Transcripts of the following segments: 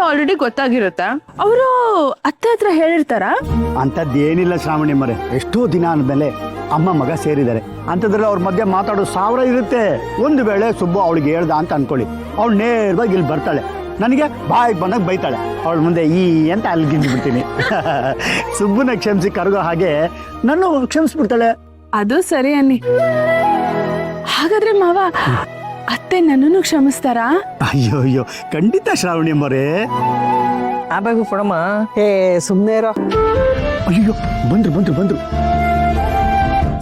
Already ಗೊತ್ತಾಗಿರುತ್ತಾ? ಅವರು ಅತ್ತೆ ಹತ್ರ ಹೇಳಿರ್ತಾರ? ಅಂಥದ್ದೇನಿಲ್ಲ ಶ್ರಾವಣಿ ಮರೆ, ಎಷ್ಟೋ ದಿನ ಆದ್ಮೇಲೆ ಅಮ್ಮ ಮಗ ಸೇರಿದ್ದಾರೆ. ಅಂಥದ್ರಲ್ಲಿ ಅವ್ರ ಮಧ್ಯೆ ಮಾತಾಡೋ 1000 ಇರುತ್ತೆ. ಒಂದು ವೇಳೆ ಸುಬ್ಬು ಅವಳಿಗೆ ಹೇಳ್ದ ಅಂತ ಅನ್ಕೊಳ್ಳಿ, ಅವಳು ನೇರವಾಗಿ ಇಲ್ಲಿ ಬರ್ತಾಳೆ, ನನಗೆ ಬಾಯಿಗೆ ಬಂದಾಗ ಬೈತಾಳೆ. ಅವಳ ಮುಂದೆ ಈ ಅಂತ ಅಲ್ಲಿಗಿಂದು ಬಿಡ್ತೀನಿ. ಸುಬ್ಬುನ ಕ್ಷಮಿಸಿ ಕರಗೋ ಹಾಗೆ ನಾನು ಕ್ಷಮಿಸ್ಬಿಡ್ತಾಳೆ. ಅದು ಸರಿ ಅನ್ನಿ. ಹಾಗಾದ್ರೆ ಮಾವ ಅತ್ತೆ ನನ್ನನ್ನು ಕ್ಷಮಿಸ್ತಾರಾ? ಅಯ್ಯೋ ಅಯ್ಯೋ, ಖಂಡಿತ ಶ್ರಾವಣಿ ಮರೆ. ಆಬೇಕು ಕೊಡಮ್ಮ. ಸುಮ್ಮನೆ ಇರೋ. ಅಯ್ಯೋ, ಬಂದ್ರು.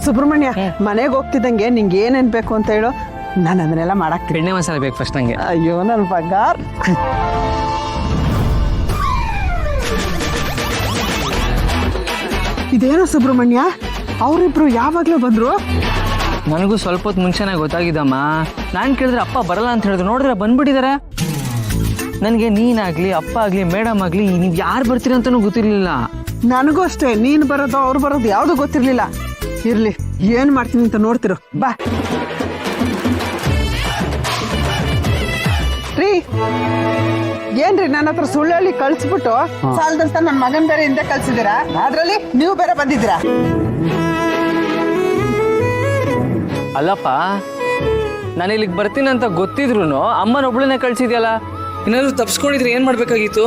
ಸುಬ್ರಹ್ಮಣ್ಯ, ಮನೆಗೆ ಹೋಗ್ತಿದ್ದಂಗೆ ನಿಂಗೆ ಏನೇನ್ ಬೇಕು ಅಂತ ಹೇಳು, ನಾನು ಅದನ್ನೆಲ್ಲ ಮಾಡಕ್. ಬೆಣ್ಣೆ ಮಸಾಲೆ ಬೇಕು ಫಸ್ಟ್ ನಂಗೆ. ಅಯ್ಯೋ ನನ್ ಬಂಗಾರ. ಇದೇನೋ ಸುಬ್ರಹ್ಮಣ್ಯ, ಅವರಿಬ್ರು ಯಾವಾಗ್ಲೂ ಬಂದ್ರು? ನನಗೂ ಸ್ವಲ್ಪ ಹೊತ್ತು ಮುಂಚೆನೇ ಗೊತ್ತಾಗಿದ್ದಮ್ಮ. ನಾನು ಕೇಳಿದ್ರೆ ಅಪ್ಪ ಬರಲ್ಲ ಅಂತ ಹೇಳಿದ್ರು, ನೋಡಿದ್ರೆ ಬಂದ್ಬಿಟ್ಟಿದ್ದಾರೆ. ನನಗೆ ನೀನಾಗ್ಲಿ ಅಪ್ಪ ಆಗ್ಲಿ ಮೇಡಮ್ ಆಗ್ಲಿ ನೀವು ಯಾರು ಬರ್ತೀರ ಅಂತಾನೂ ಗೊತ್ತಿರ್ಲಿಲ್ಲ. ನನಗೂ ಅಷ್ಟೇ, ನೀನ್ ಬರೋದು ಅವ್ರು ಬರೋದು ಯಾವ್ದು ಗೊತ್ತಿರ್ಲಿಲ್ಲ. ಇರ್ಲಿ, ಏನ್ ಮಾಡ್ತೀನಿ ಅಂತ ನೋಡ್ತಿರು. ಬಾ ರೀ. ಏನ್ರಿ ನನ್ನ ಹತ್ರ ಸುಳ್ಳು ಹೇಳಿ ಕಳ್ಸ್ಬಿಟ್ಟು ಸಾಲದಂತ ನನ್ನ ಮಗನ್ ಬೇರೆ ಹಿಂದೆ ಕಳ್ಸಿದ್ದೀರಾ, ಅದ್ರಲ್ಲಿ ನೀವು ಬೇರೆ ಬಂದಿದ್ದೀರಾ. ಅಲ್ಲಪ್ಪ, ನಾನು ಇಲ್ಲಿಗೆ ಬರ್ತೀನಿ ಅಂತ ಗೊತ್ತಿದ್ರು ಅಮ್ಮನೊಬ್ಳನ್ನೇ ಕಳ್ಸಿದ್ಯಲ್ಲ, ಏನಾದ್ರು ತಪ್ಸ್ಕೊಂಡಿದ್ರೆ ಏನ್ ಮಾಡ್ಬೇಕಾಗಿತ್ತು?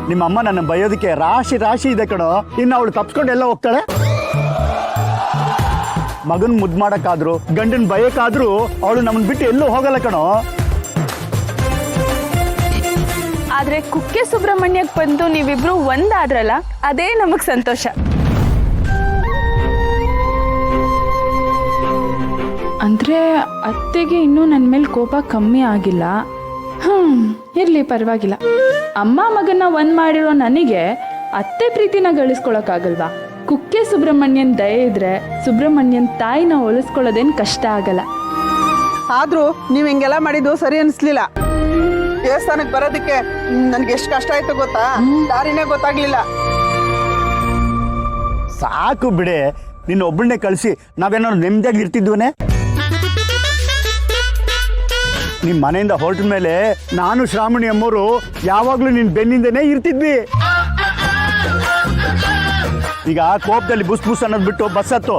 ನಿಮ್ಮ ಅಮ್ಮ ನನ್ನ ಬಯೋದಕ್ಕೆ ರಾಶಿ ಇದೆ ಕಣೋ. ಇನ್ನು ಅವಳು ತಪ್ಸ್ಕೊಂಡು ಎಲ್ಲ ಹೋಗ್ತಾಳೆ. ಮಗನ್ ಮುದ್ದು ಮಾಡಕ್ಕಾದ್ರು ಗಂಡನ್ ಬಯಕಾದ್ರೂ ಅವಳು ನಮ್ಮನ್ ಬಿಟ್ಟು ಎಲ್ಲೂ ಹೋಗಲ್ಲ ಕಣೋ. ಆದ್ರೆ ಕುಕ್ಕೆ ಸುಬ್ರಹ್ಮಣ್ಯಕ್ ಬಂದು ನೀವಿಬ್ರು ಒಂದಾದ್ರಲ್ಲ, ಅದೇ ನಮಗ್ ಸಂತೋಷ. ಅಂದ್ರೆ ಅತ್ತೆಗೆ ಇನ್ನೂ ನನ್ನ ಮೇಲೆ ಕೋಪ ಕಮ್ಮಿ ಆಗಿಲ್ಲ. ಇರ್ಲಿ, ಪರವಾಗಿಲ್ಲ. ಅಮ್ಮ ಮಗನ್ನ ಒಂದ್ ಮಾಡಿರೋ ನನಗೆ ಅತ್ತೆ ಪ್ರೀತಿನ ಗಳಿಸ್ಕೊಳಕ್ಕಾಗಲ್ವಾ? ಕುಕ್ಕೆ ಸುಬ್ರಹ್ಮಣ್ಯನ್ ದಯೆ ಇದ್ರೆ ಸುಬ್ರಹ್ಮಣ್ಯನ್ ತಾಯಿನ ಹೋಲಿಸ್ಕೊಳ್ಳೋದೇನ್ ಕಷ್ಟ ಆಗಲ್ಲ. ಆದ್ರೂ ನೀವ್ ಹಿಂಗೆಲ್ಲ ಮಾಡಿದ್ದು ಸರಿ ಅನ್ಸ್ಲಿಲ್ಲ. ದೇವಸ್ಥಾನಕ್ಕೆ ಬರೋದಕ್ಕೆ ನನ್ಗೆ ಎಷ್ಟು ಕಷ್ಟ ಆಯ್ತು ಗೊತ್ತಾ? ದಾರಿನೇ ಗೊತ್ತಾಗ್ಲಿಲ್ಲ. ಸಾಕು ಬಿಡೆ, ನಿನ್ನ ಒಬ್ಬಳನ್ನೇ ಕಳಿಸಿ ನಾವೇನಾದ್ರು ನೆಮ್ಮದಿಯಾಗಿ ಇರ್ತಿದ್ವನೇ? ನಿಮ್ ಮನೆಯಿಂದ ಹೊರಟ ಮೇಲೆ ನಾನು ಶ್ರಾವಣಿ ಅಮ್ಮವರು ಯಾವಾಗ್ಲೂ ನಿನ್ ಬೆನ್ನಿಂದನೇ ಇರ್ತಿದ್ವಿ. ಈಗ ಕೋಪದಲ್ಲಿ ಬುಸ್ ಅನ್ನೋದು ಬಿಟ್ಟು ಬಸ್ ಹತ್ತು.